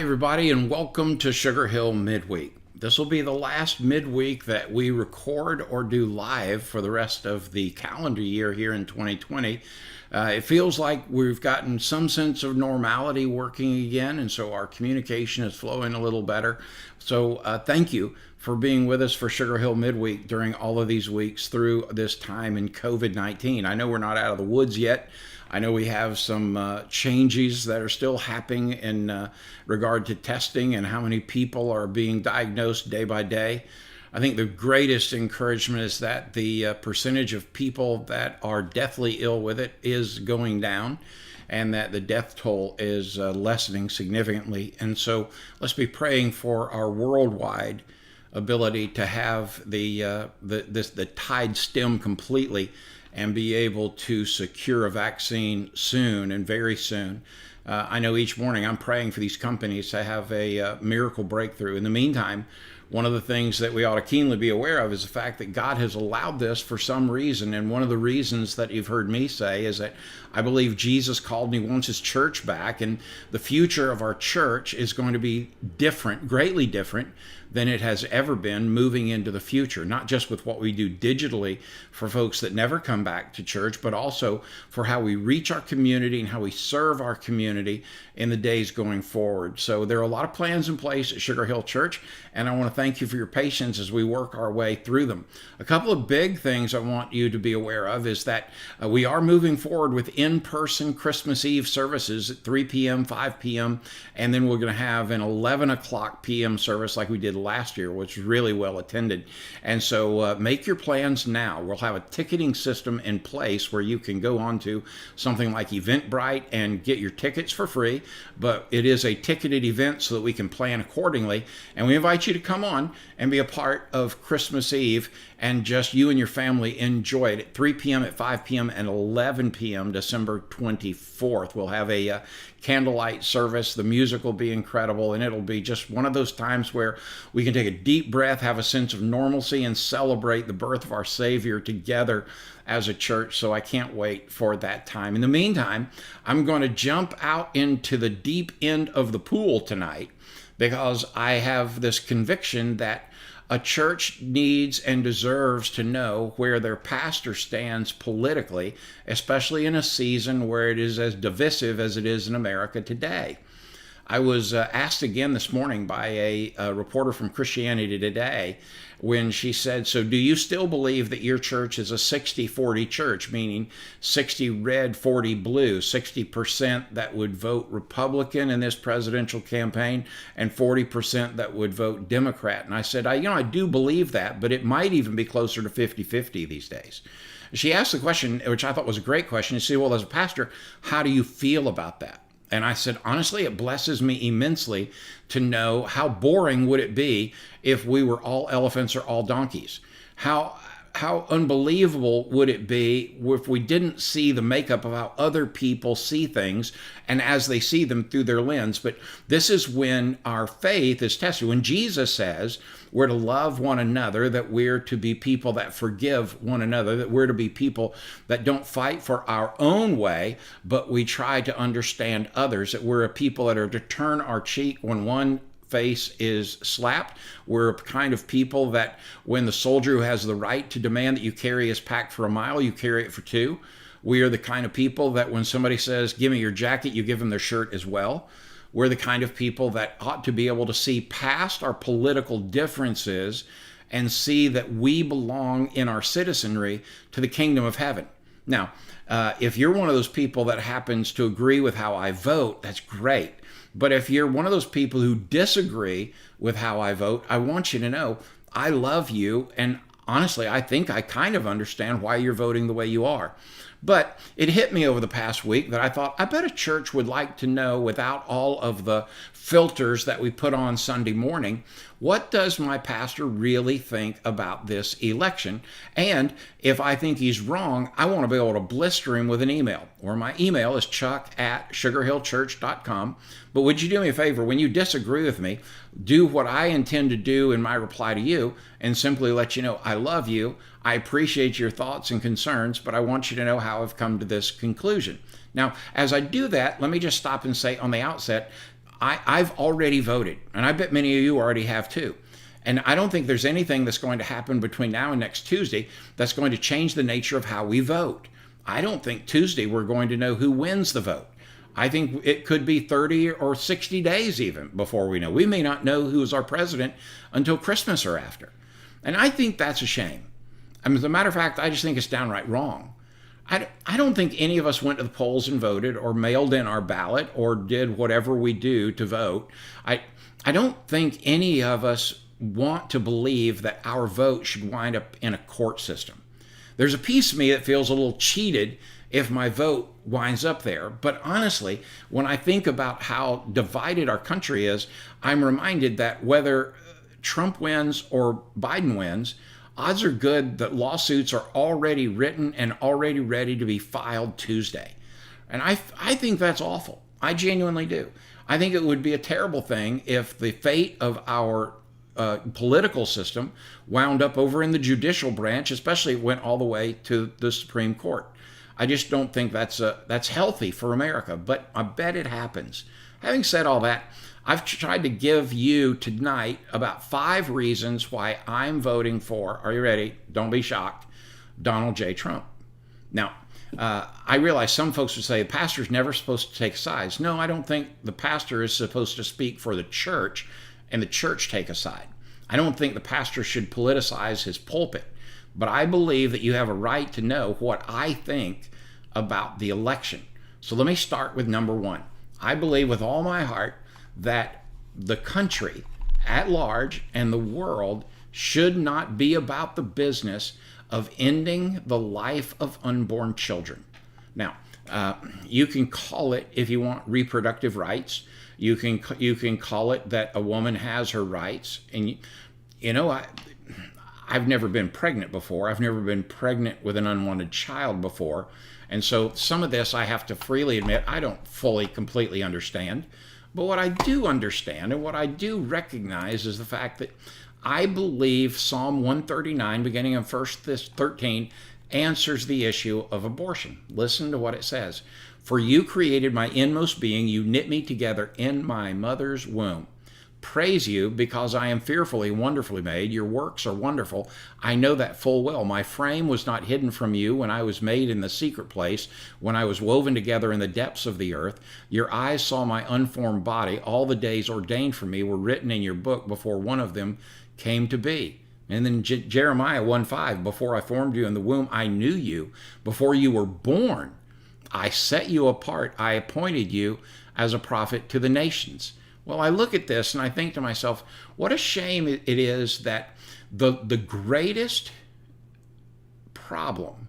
everybody, and welcome to Sugar Hill Midweek. This will be the last midweek that we record or do live for the rest of the calendar year here in 2020. It feels like we've gotten some sense of normality working again, and so our communication is flowing a little better. So thank you for being with us for Sugar Hill Midweek during all of these weeks through this time in COVID-19. I know we're not out of the woods yet. I know we have some changes that are still happening in regard to testing and how many people are being diagnosed day by day. I think the greatest encouragement is that the percentage of people that are deathly ill with it is going down, and that the death toll is lessening significantly. And so let's be praying for our worldwide ability to have the tide stem completely and be able to secure a vaccine soon and very soon. I know each morning I'm praying for these companies to have a miracle breakthrough. In the meantime, one of the things that we ought to keenly be aware of is the fact that God has allowed this for some reason. And one of the reasons that you've heard me say is that I believe Jesus called and he wants his church back. And the future of our church is going to be different, greatly different than it has ever been moving into the future, not just with what we do digitally for folks that never come back to church, but also for how we reach our community and how we serve our community in the days going forward. So there are a lot of plans in place at Sugar Hill Church, and I want to thank you for your patience as we work our way through them. A couple of big things I want you to be aware of is that we are moving forward with in-person Christmas Eve services at 3 p.m., 5 p.m., and then we're going to have an 11 o'clock p.m. service like we did last year, which was really well attended. And so make your plans now. We'll have a ticketing system in place where you can go on to something like Eventbrite and get your tickets for free, but it is a ticketed event so that we can plan accordingly. And we invite you to come on and be a part of Christmas Eve and just you and your family enjoy it at 3 p.m., at 5 p.m., and 11 p.m. December 24th. We'll have a candlelight service. The music will be incredible, and it'll be just one of those times where we can take a deep breath, have a sense of normalcy, and celebrate the birth of our Savior together as a church. So I can't wait for that time. In the meantime, I'm going to jump out into the deep end of the pool tonight because I have this conviction that a church needs and deserves to know where their pastor stands politically, especially in a season where it is as divisive as it is in America today. I was asked again this morning by a reporter from Christianity Today when she said, so do you still believe that your church is a 60-40 church, meaning 60 red, 40 blue, 60% that would vote Republican in this presidential campaign and 40% that would vote Democrat? And I said, I do believe that, but it might even be closer to 50-50 these days. She asked the question, which I thought was a great question. She said, well, as a pastor, how do you feel about that? And I said, honestly, it blesses me immensely to know how boring would it be if we were all elephants or all donkeys. How unbelievable would it be if we didn't see the makeup of how other people see things and as they see them through their lens. But this is when our faith is tested. When Jesus says we're to love one another, that we're to be people that forgive one another, that we're to be people that don't fight for our own way, but we try to understand others, that we're a people that are to turn our cheek when one face is slapped. We're a kind of people that when the soldier who has the right to demand that you carry his pack for a mile, you carry it for two. We are the kind of people that when somebody says, give me your jacket, you give them their shirt as well. We're the kind of people that ought to be able to see past our political differences and see that we belong in our citizenry to the kingdom of heaven. Now, if you're one of those people that happens to agree with how I vote, that's great. But if you're one of those people who disagree with how I vote, I want you to know I love you. And honestly, I think I kind of understand why you're voting the way you are. But it hit me over the past week that I thought, I bet a church would like to know, without all of the filters that we put on Sunday morning, what does my pastor really think about this election? And if I think he's wrong, I want to be able to blister him with an email. Or my email is chuck@sugarhillchurch.com. But would you do me a favor? When you disagree with me, do what I intend to do in my reply to you and simply let you know I love you. I appreciate your thoughts and concerns, but I want you to know how I've come to this conclusion. Now, as I do that, let me just stop and say on the outset, I've already voted, and I bet many of you already have too. And I don't think there's anything that's going to happen between now and next Tuesday that's going to change the nature of how we vote. I don't think Tuesday we're going to know who wins the vote. I think it could be 30 or 60 days even before we know. We may not know who is our president until Christmas or after. And I think that's a shame. I mean, as a matter of fact, I just think it's downright wrong. I don't think any of us went to the polls and voted or mailed in our ballot or did whatever we do to vote. I don't think any of us want to believe that our vote should wind up in a court system. There's a piece of me that feels a little cheated if my vote winds up there. But honestly, when I think about how divided our country is, I'm reminded that whether Trump wins or Biden wins, odds are good that lawsuits are already written and already ready to be filed Tuesday. And I think that's awful. I genuinely do. I think it would be a terrible thing if the fate of our political system wound up over in the judicial branch, especially if it went all the way to the Supreme Court. I just don't think that's healthy for America, but I bet it happens. Having said all that, I've tried to give you tonight about 5 reasons why I'm voting for, are you ready? Don't be shocked, Donald J. Trump. Now, I realize some folks would say the pastor's never supposed to take sides. No, I don't think the pastor is supposed to speak for the church and the church take a side. I don't think the pastor should politicize his pulpit, but I believe that you have a right to know what I think about the election. So let me start with number 1. I believe with all my heart that the country at large and the world should not be about the business of ending the life of unborn children. Now, you can call it, if you want, reproductive rights. You can call it that a woman has her rights. And I've never been pregnant before. I've never been pregnant with an unwanted child before. And so some of this I have to freely admit I don't fully, completely understand. But what I do understand and what I do recognize is the fact that I believe Psalm 139, beginning in verse 13, answers the issue of abortion. Listen to what it says. For you created my inmost being, you knit me together in my mother's womb. Praise you, because I am fearfully and wonderfully made. Your works are wonderful. I know that full well. My frame was not hidden from you when I was made in the secret place, when I was woven together in the depths of the earth. Your eyes saw my unformed body. All the days ordained for me were written in your book before one of them came to be. And then Jeremiah 1:5, before I formed you in the womb, I knew you. Before you were born, I set you apart. I appointed you as a prophet to the nations. Well, I look at this and I think to myself, what a shame it is that the greatest problem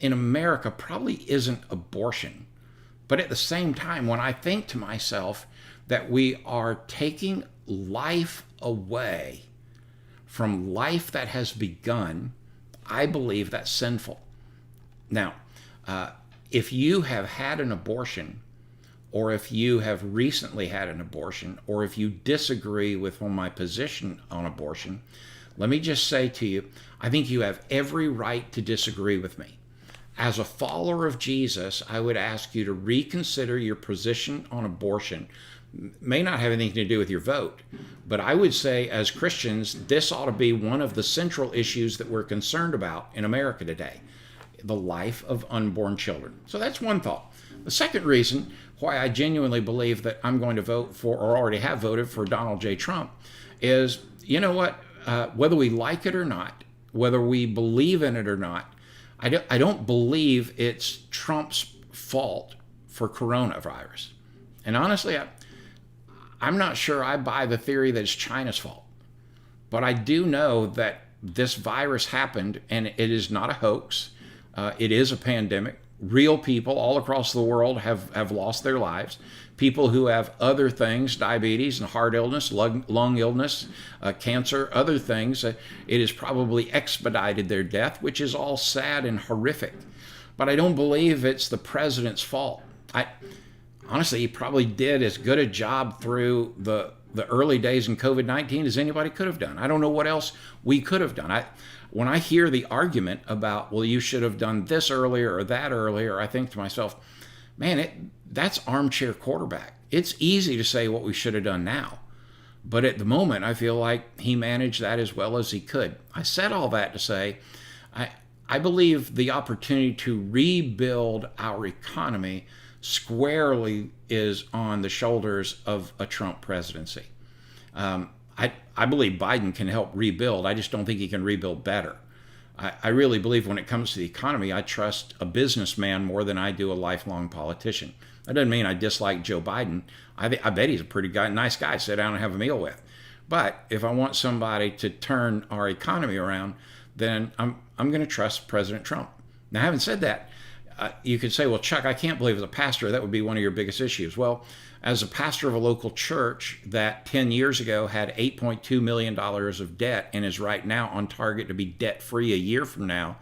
in America probably isn't abortion. But at the same time, when I think to myself that we are taking life away from life that has begun, I believe that's sinful. Now, if you have had an abortion, or if you have recently had an abortion, or if you disagree with my position on abortion, let me just say to you, I think you have every right to disagree with me. As a follower of Jesus, I would ask you to reconsider your position on abortion. May not have anything to do with your vote, but I would say as Christians, this ought to be one of the central issues that we're concerned about in America today, the life of unborn children. So that's one thought. The second reason why I genuinely believe that I'm going to vote for, or already have voted for, Donald J. Trump is, you know what, whether we like it or not, whether we believe in it or not, I don't believe it's Trump's fault for coronavirus. And honestly, I'm not sure I buy the theory that it's China's fault. But I do know that this virus happened, and it is not a hoax. It is a pandemic. Real people all across the world have lost their lives. People who have other things, diabetes and heart illness, lung illness, cancer, other things, it has probably expedited their death, which is all sad and horrific. But I don't believe it's the president's fault. Honestly, he probably did as good a job through the early days in COVID-19 as anybody could have done. I don't know what else we could have done. When I hear the argument about, well, you should have done this earlier or that earlier, I think to myself, that's armchair quarterback. It's easy to say what we should have done now. But at the moment, I feel like he managed that as well as he could. I said all that to say, I believe the opportunity to rebuild our economy squarely is on the shoulders of a Trump presidency. I believe Biden can help rebuild. I just don't think he can rebuild better. I really believe when it comes to the economy, I trust a businessman more than I do a lifelong politician. That doesn't mean I dislike Joe Biden. I bet he's a pretty nice guy to sit down and have a meal with. But if I want somebody to turn our economy around, then I'm going to trust President Trump. Now, having said that, you could say, well, Chuck, I can't believe as a pastor that would be one of your biggest issues. Well, as a pastor of a local church that 10 years ago had $8.2 million of debt and is right now on target to be debt-free a year from now,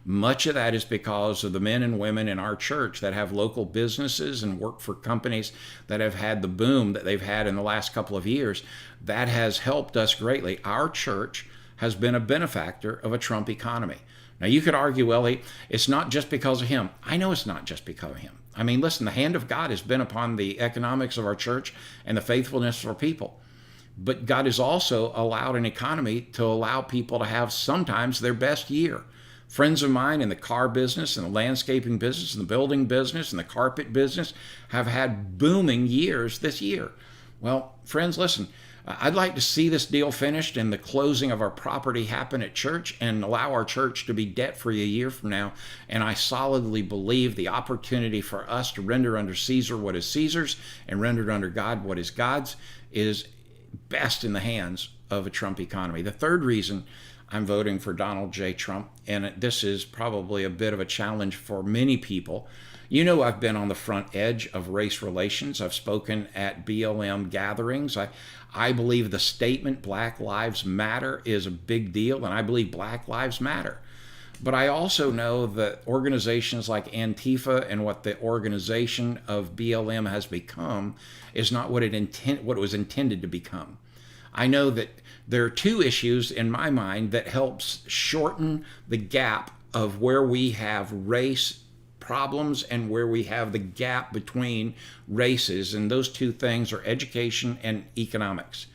much of that is because of the men and women in our church that have local businesses and work for companies that have had the boom that they've had in the last couple of years. That has helped us greatly. Our church has been a benefactor of a Trump economy. Now, you could argue, well, it's not just because of him. I know it's not just because of him. I mean, listen, the hand of God has been upon the economics of our church and the faithfulness of our people. But God has also allowed an economy to allow people to have sometimes their best year. Friends of mine in the car business and the landscaping business and the building business and the carpet business have had booming years this year. Well, friends, listen, I'd like to see this deal finished and the closing of our property happen at church and allow our church to be debt-free a year from now. And I solidly believe the opportunity for us to render unto Caesar what is Caesar's and render under God what is God's is best in the hands of a Trump economy. The third reason I'm voting for Donald J. Trump, and this is probably a bit of a challenge for many people. You know, I've been on the front edge of race relations. I've spoken at BLM gatherings. I believe the statement Black Lives Matter is a big deal, and I believe Black Lives Matter. But I also know that organizations like Antifa and what the organization of BLM has become is not what it was intended to become. I know that there are two issues in my mind that helps shorten the gap of where we have race problems and where we have the gap between races, and those two things are education and economics.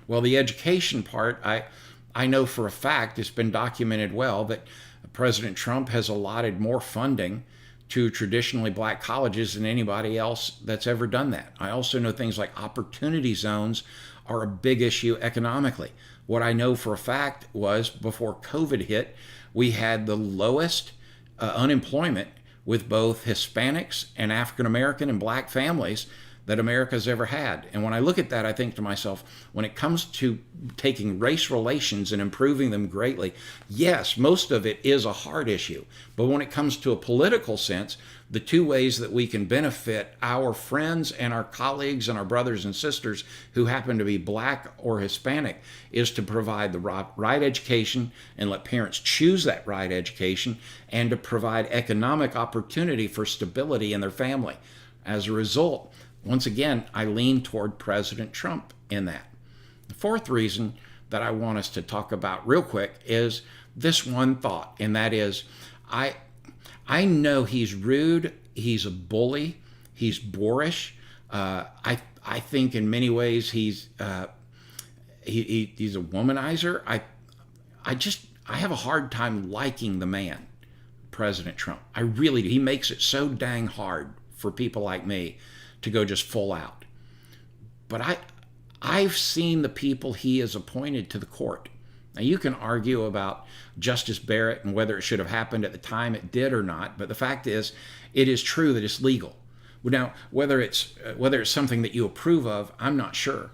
Well, the education part, I know for a fact, it's been documented well, that President Trump has allotted more funding to traditionally black colleges than anybody else that's ever done that. I also know things like opportunity zones are a big issue economically. What I know for a fact was before COVID hit, we had the lowest unemployment with both Hispanics and African American and black families that America's ever had. And when I look at that, I think to myself, when it comes to taking race relations and improving them greatly, yes, most of it is a hard issue. But when it comes to a political sense, the two ways that we can benefit our friends and our colleagues and our brothers and sisters who happen to be black or Hispanic is to provide the right education and let parents choose that right education, and to provide economic opportunity for stability in their family. As a result, once again, I lean toward President Trump in that. The fourth reason that I want us to talk about real quick is this one thought, and that is, I know he's rude, he's a bully, he's boorish. I think in many ways he's a womanizer. I have a hard time liking the man, President Trump. I really do. He makes it so dang hard for people like me to go just full out. But I've seen the people he has appointed to the court. Now, you can argue about Justice Barrett and whether it should have happened at the time it did or not, but the fact is, it is true that it's legal. Now, whether it's something that you approve of, I'm not sure.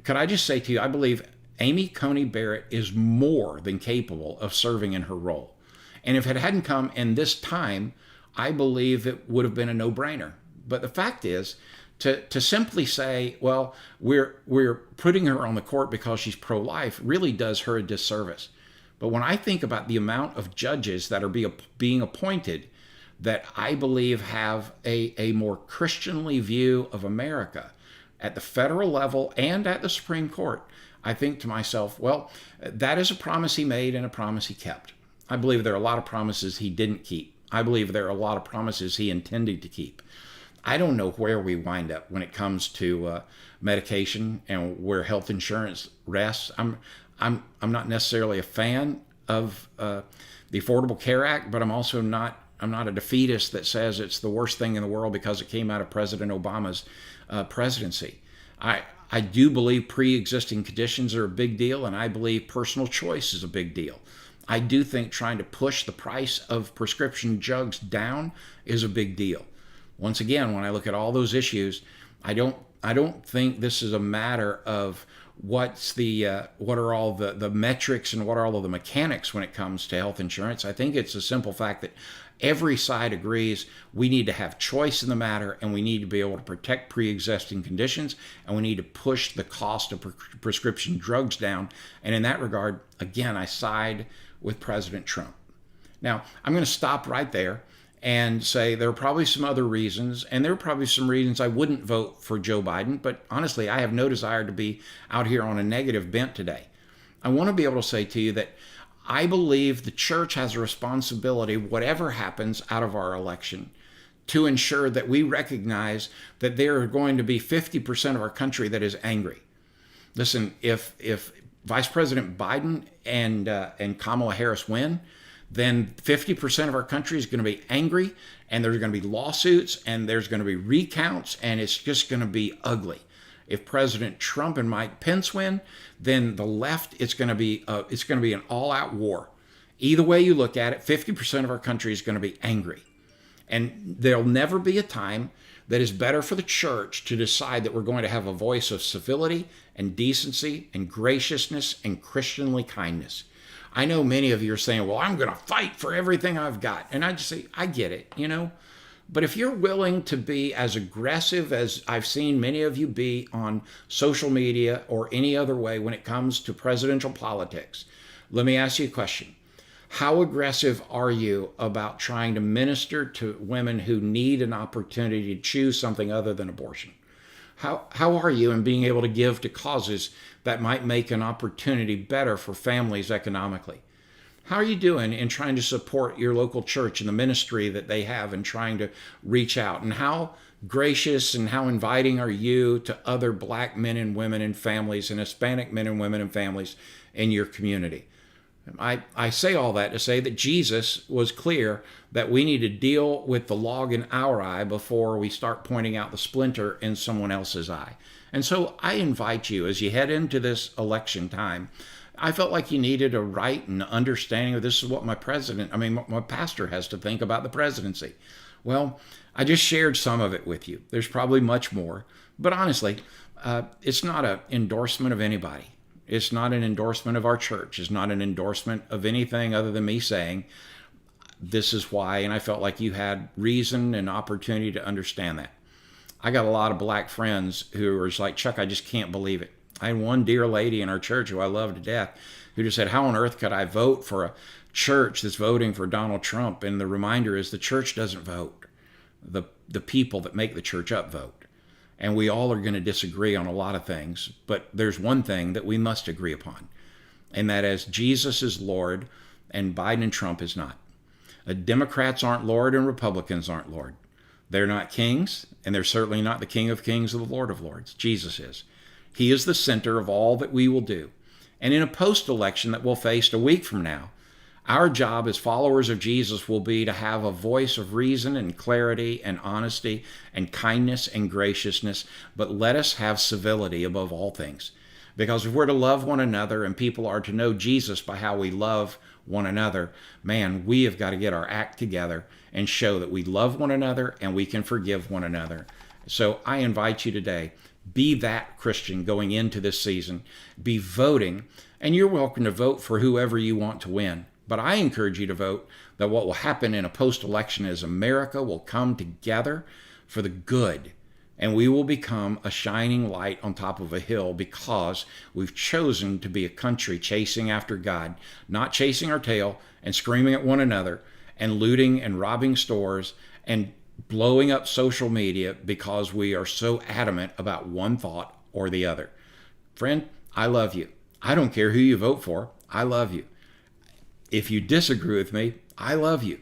Could I just say to you, I believe Amy Coney Barrett is more than capable of serving in her role. And if it hadn't come in this time, I believe it would have been a no-brainer. But the fact is, to simply say, well, we're putting her on the court because she's pro-life really does her a disservice. But when I think about the amount of judges that are being appointed that I believe have a more Christianly view of America at the federal level and at the Supreme Court, I think to myself, well, that is a promise he made and a promise he kept. I believe there are a lot of promises he didn't keep. I believe there are a lot of promises he intended to keep. I don't know where we wind up when it comes to medication and where health insurance rests. I'm not necessarily a fan of the Affordable Care Act, but I'm not a defeatist that says it's the worst thing in the world because it came out of President Obama's presidency. I do believe pre-existing conditions are a big deal, and I believe personal choice is a big deal. I do think trying to push the price of prescription drugs down is a big deal. Once again, when I look at all those issues, I don't think this is a matter of what are all the metrics and what are all of the mechanics when it comes to health insurance. I think it's a simple fact that every side agrees we need to have choice in the matter, and we need to be able to protect pre-existing conditions, and we need to push the cost of prescription drugs down. And in that regard, again, I side with President Trump. Now, I'm going to stop right there and say there are probably some other reasons, and there are probably some reasons I wouldn't vote for Joe Biden, but honestly, I have no desire to be out here on a negative bent today. I want to be able to say to you that I believe the church has a responsibility, whatever happens out of our election, to ensure that we recognize that there are going to be 50% of our country that is angry. Listen, if Vice President Biden and Kamala Harris win, then 50% of our country is going to be angry, and there's going to be lawsuits, and there's going to be recounts, and it's just going to be ugly. If President Trump and Mike Pence win, then the left, it's going to be an all-out war. Either way you look at it, 50% of our country is going to be angry. And there'll never be a time that is better for the church to decide that we're going to have a voice of civility and decency and graciousness and Christianly kindness. I know many of you are saying, well, I'm going to fight for everything I've got. And I just say, I get it, But if you're willing to be as aggressive as I've seen many of you be on social media or any other way when it comes to presidential politics, let me ask you a question. How aggressive are you about trying to minister to women who need an opportunity to choose something other than abortion? How are you in being able to give to causes that might make an opportunity better for families economically? How are you doing in trying to support your local church and the ministry that they have and trying to reach out? And how gracious and how inviting are you to other Black men and women and families and Hispanic men and women and families in your community? I say all that to say that Jesus was clear that we need to deal with the log in our eye before we start pointing out the splinter in someone else's eye. And so I invite you, as you head into this election time, I felt like you needed a right and understanding of this is what my pastor has to think about the presidency. Well, I just shared some of it with you. There's probably much more. But honestly, it's not an endorsement of anybody. It's not an endorsement of our church. It's not an endorsement of anything other than me saying, this is why, and I felt like you had reason and opportunity to understand that. I got a lot of Black friends who were like, Chuck, I just can't believe it. I had one dear lady in our church who I love to death who just said, how on earth could I vote for a church that's voting for Donald Trump? And the reminder is the church doesn't vote. The people that make the church up vote. And we all are going to disagree on a lot of things, but there's one thing that we must agree upon, and that is Jesus is Lord and Biden and Trump is not. Democrats aren't Lord and Republicans aren't Lord. They're not kings, and they're certainly not the King of Kings or the Lord of Lords. Jesus is. He is the center of all that we will do. And in a post-election that we'll face a week from now, our job as followers of Jesus will be to have a voice of reason and clarity and honesty and kindness and graciousness, but let us have civility above all things. Because if we're to love one another and people are to know Jesus by how we love one another, man, we have got to get our act together and show that we love one another and we can forgive one another. So I invite you today, be that Christian going into this season. Be voting, and you're welcome to vote for whoever you want to win. But I encourage you to vote that what will happen in a post-election is America will come together for the good, and we will become a shining light on top of a hill because we've chosen to be a country chasing after God, not chasing our tail and screaming at one another and looting and robbing stores and blowing up social media because we are so adamant about one thought or the other. Friend, I love you. I don't care who you vote for. I love you. If you disagree with me, I love you.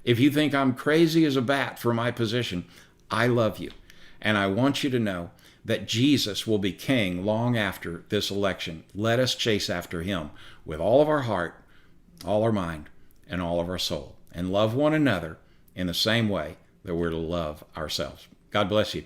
If you think I'm crazy as a bat for my position, I love you. And I want you to know that Jesus will be king long after this election. Let us chase after him with all of our heart, all our mind, and all of our soul, and love one another in the same way that we're to love ourselves. God bless you.